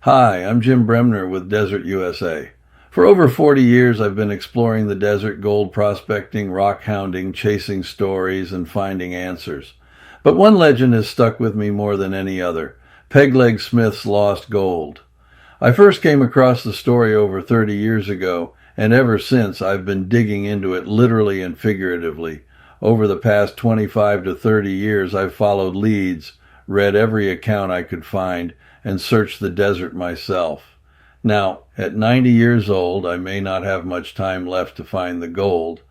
Hi, I'm Jim Bremner with Desert USA. For over 40 years, I've been exploring the desert, gold prospecting, rock hounding, chasing stories, and finding answers. But one legend has stuck with me more than any other: Pegleg Smith's lost gold. I first came across the story over 30 years ago, and ever since I've been digging into it literally and figuratively. Over the past 25 to 30 years, I've followed leads, read every account I could find, and searched the desert myself. Now, at 90 years old, I may not have much time left to find the gold,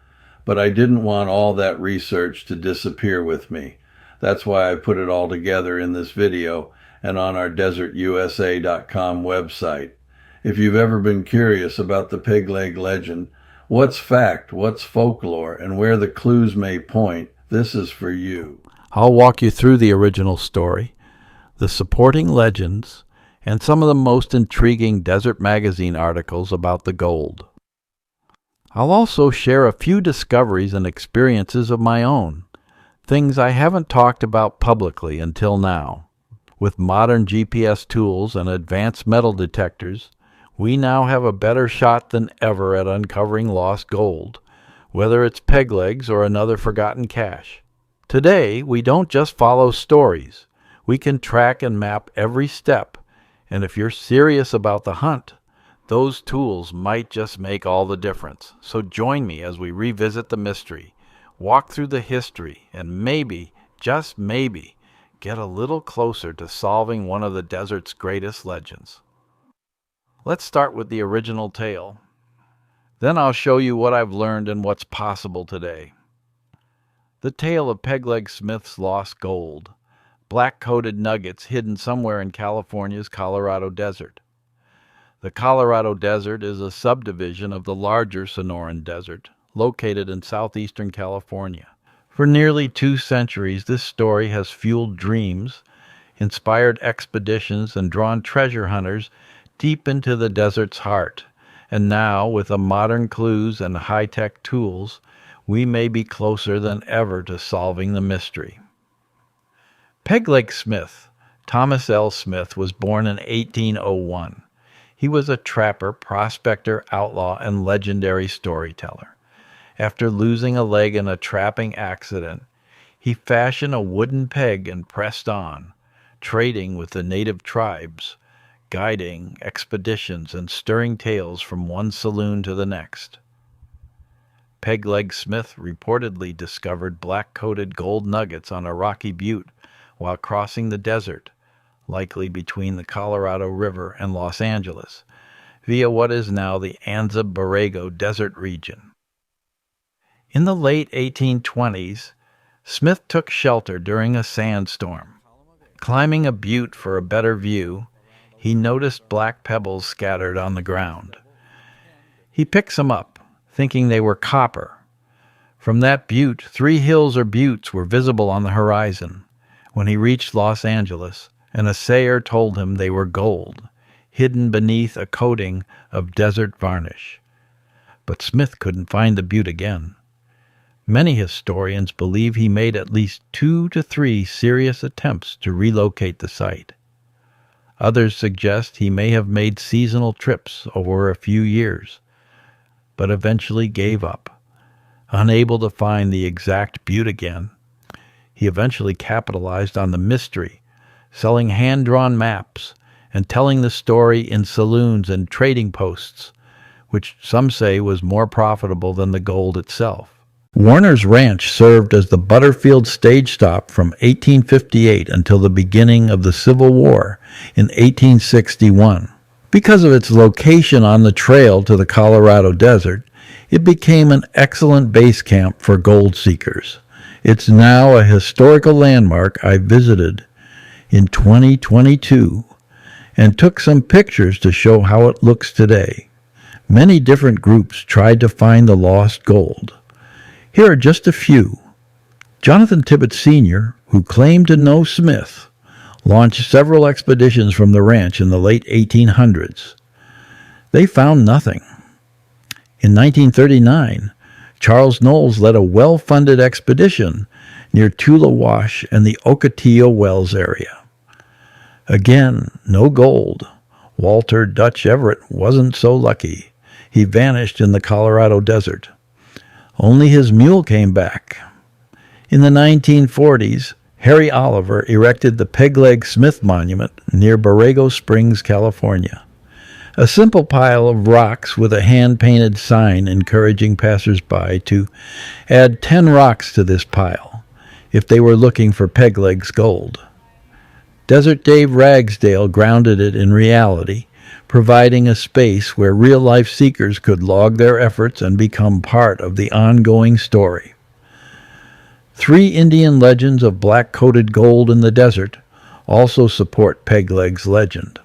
but I didn't want all that research to disappear with me. That's why I put it all together in this video and on our desertusa.com website. If you've ever been curious about the Pegleg legend, what's fact, what's folklore, and where the clues may point, this is for you. I'll walk you through the original story, the supporting legends, and some of the most intriguing Desert Magazine articles about the gold. I'll also share a few discoveries and experiences of my own, things I haven't talked about publicly until now. With modern GPS tools and advanced metal detectors, we now have a better shot than ever at uncovering lost gold, whether it's Peglegs or another forgotten cache. Today, we don't just follow stories. We can track and map every step, and if you're serious about the hunt, those tools might just make all the difference. So join me as we revisit the mystery, walk through the history, and maybe, just maybe, get a little closer to solving one of the desert's greatest legends. Let's start with the original tale. Then I'll show you what I've learned and what's possible today. The tale of Pegleg Smith's lost gold, black-coated nuggets hidden somewhere in California's Colorado Desert. The Colorado Desert is a subdivision of the larger Sonoran Desert, located in southeastern California. For nearly 2 centuries, this story has fueled dreams, inspired expeditions, and drawn treasure hunters deep into the desert's heart. And now, with the modern clues and high-tech tools, we may be closer than ever to solving the mystery. Pegleg Smith, Thomas L. Smith, was born in 1801. He was a trapper, prospector, outlaw, and legendary storyteller. After losing a leg in a trapping accident, he fashioned a wooden peg and pressed on, trading with the native tribes, guiding expeditions and stirring tales from one saloon to the next. Pegleg Smith reportedly discovered black-coated gold nuggets on a rocky butte while crossing the desert, likely between the Colorado River and Los Angeles, via what is now the Anza-Borrego desert region. In the late 1820s, Smith took shelter during a sandstorm. Climbing a butte for a better view, he noticed black pebbles scattered on the ground. He picked some up, thinking they were copper. From that butte, 3 hills or buttes were visible on the horizon. When he reached Los Angeles, an assayer told him they were gold, hidden beneath a coating of desert varnish. But Smith couldn't find the butte again. Many historians believe he made at least 2 to 3 serious attempts to relocate the site. Others suggest he may have made seasonal trips over a few years, but eventually gave up. Unable to find the exact butte again, he eventually capitalized on the mystery, selling hand-drawn maps and telling the story in saloons and trading posts, which some say was more profitable than the gold itself. Warner's Ranch served as the Butterfield stage stop from 1858 until the beginning of the Civil War in 1861. Because of its location on the trail to the Colorado Desert, it became an excellent base camp for gold seekers. It's now a historical landmark I visited in 2022 and took some pictures to show how it looks today. Many different groups tried to find the lost gold. Here are just a few. Jonathan Tibbet Sr., who claimed to know Smith, launched several expeditions from the ranch in the late 1800s. They found nothing. In 1939, Charles Knowles led a well-funded expedition near Tula Wash and the Ocotillo Wells area. Again, no gold. Walter Dutch Everett wasn't so lucky. He vanished in the Colorado Desert. Only his mule came back. In the 1940s, Harry Oliver erected the Pegleg Smith Monument near Borrego Springs, California. A simple pile of rocks with a hand-painted sign encouraging passers-by to add 10 rocks to this pile if they were looking for Pegleg's gold. Desert Dave Ragsdale grounded it in reality, providing a space where real-life seekers could log their efforts and become part of the ongoing story. 3 Indian legends of black-coated gold in the desert also support Pegleg's legend.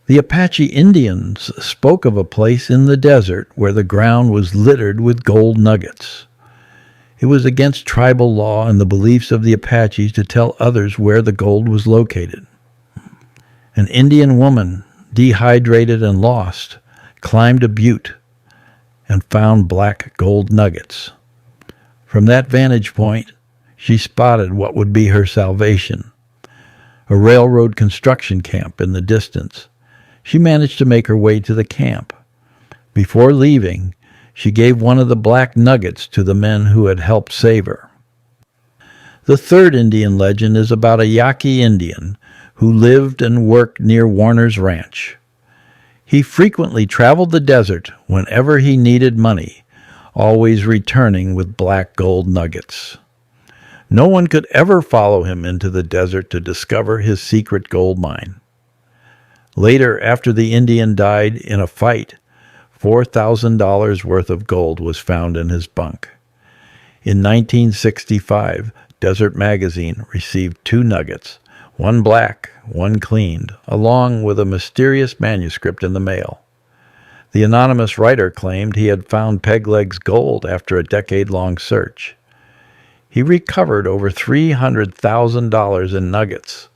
The Apache Indians spoke of a place in the desert where the ground was littered with gold nuggets. It was against tribal law and the beliefs of the Apaches to tell others where the gold was located. An Indian woman, dehydrated and lost, climbed a butte and found black gold nuggets. From that vantage point, she spotted what would be her salvation, a railroad construction camp in the distance. She managed to make her way to the camp. Before leaving, she gave one of the black nuggets to the men who had helped save her. The third Indian legend is about a Yaqui Indian who lived and worked near Warner's Ranch. He frequently traveled the desert whenever he needed money, always returning with black gold nuggets. No one could ever follow him into the desert to discover his secret gold mine. Later, after the Indian died in a fight, $4,000 worth of gold was found in his bunk. In 1965, Desert Magazine received 2 nuggets, one black, one cleaned, along with a mysterious manuscript in the mail. The anonymous writer claimed he had found Pegleg's gold after a decade-long search. He recovered over $300,000 in nuggets.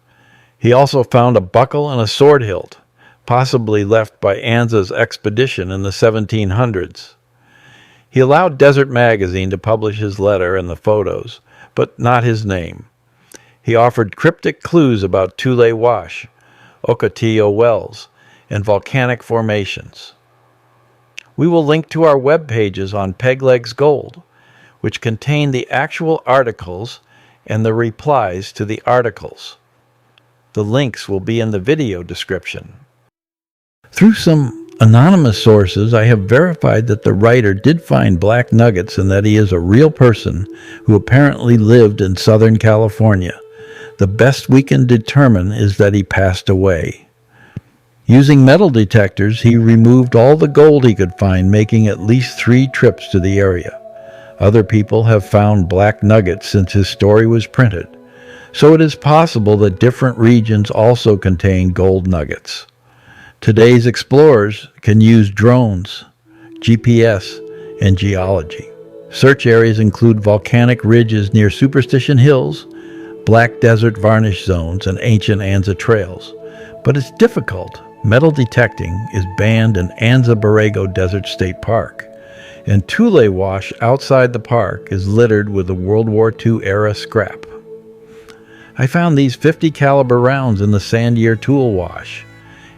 He also found a buckle and a sword hilt, possibly left by Anza's expedition in the 1700s. He allowed Desert Magazine to publish his letter and the photos, but not his name. He offered cryptic clues about Tule Wash, Ocotillo Wells, and volcanic formations. We will link to our web pages on Pegleg's Gold, which contain the actual articles and the replies to the articles. The links will be in the video description. Through some anonymous sources, I have verified that the writer did find black nuggets and that he is a real person who apparently lived in Southern California. The best we can determine is that he passed away. Using metal detectors, he removed all the gold he could find, making at least 3 trips to the area. Other people have found black nuggets since his story was printed, so it is possible that different regions also contain gold nuggets. Today's explorers can use drones, GPS, and geology. Search areas include volcanic ridges near Superstition Hills, black desert varnish zones, and ancient Anza trails. But it's difficult. Metal detecting is banned in Anza-Borrego Desert State Park, and Tule Wash outside the park is littered with the World War II-era scrap. I found these .50 caliber rounds in the Sandier Tool Wash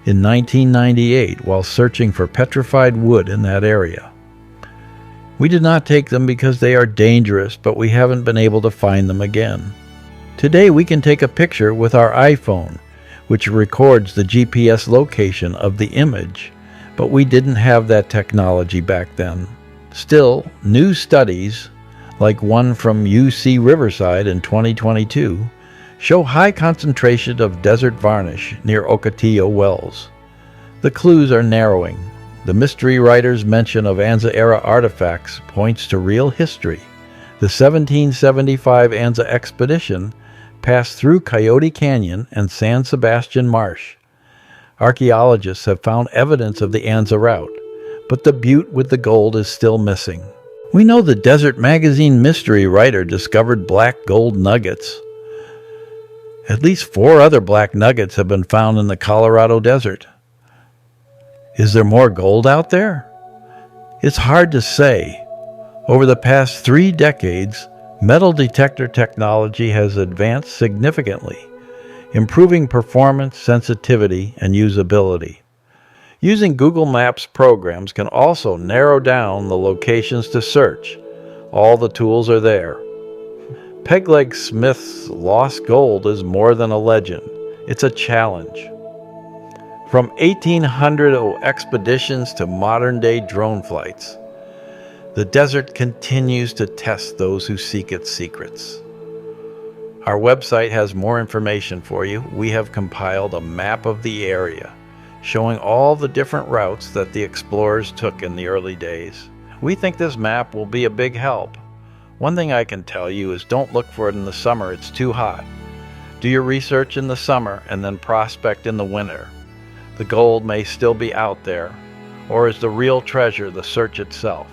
in 1998 while searching for petrified wood in that area. We did not take them because they are dangerous, but we haven't been able to find them again. Today we can take a picture with our iPhone, which records the GPS location of the image, but we didn't have that technology back then. Still, new studies, like one from UC Riverside in 2022, show high concentration of desert varnish near Ocotillo Wells. The clues are narrowing. The mystery writer's mention of Anza-era artifacts points to real history. The 1775 Anza expedition passed through Coyote Canyon and San Sebastian Marsh. Archaeologists have found evidence of the Anza route, but the butte with the gold is still missing. We know the Desert Magazine mystery writer discovered black gold nuggets. At least 4 other black nuggets have been found in the Colorado Desert. Is there more gold out there? It's hard to say. Over the past 3 decades, metal detector technology has advanced significantly. improving performance, sensitivity, and usability. Using Google Maps programs can also narrow down the locations to search. All the tools are there. Pegleg Smith's lost gold is more than a legend. It's a challenge. From 1800 expeditions to modern-day drone flights, the desert continues to test those who seek its secrets. Our website has more information for you. We have compiled a map of the area, showing all the different routes that the explorers took in the early days. We think this map will be a big help. One thing I can tell you is don't look for it in the summer, it's too hot. Do your research in the summer and then prospect in the winter. The gold may still be out there, or is the real treasure the search itself?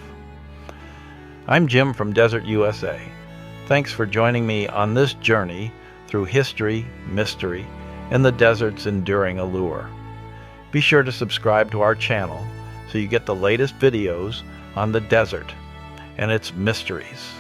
I'm Jim from Desert USA. Thanks for joining me on this journey through history, mystery, and the desert's enduring allure. Be sure to subscribe to our channel so you get the latest videos on the desert and its mysteries.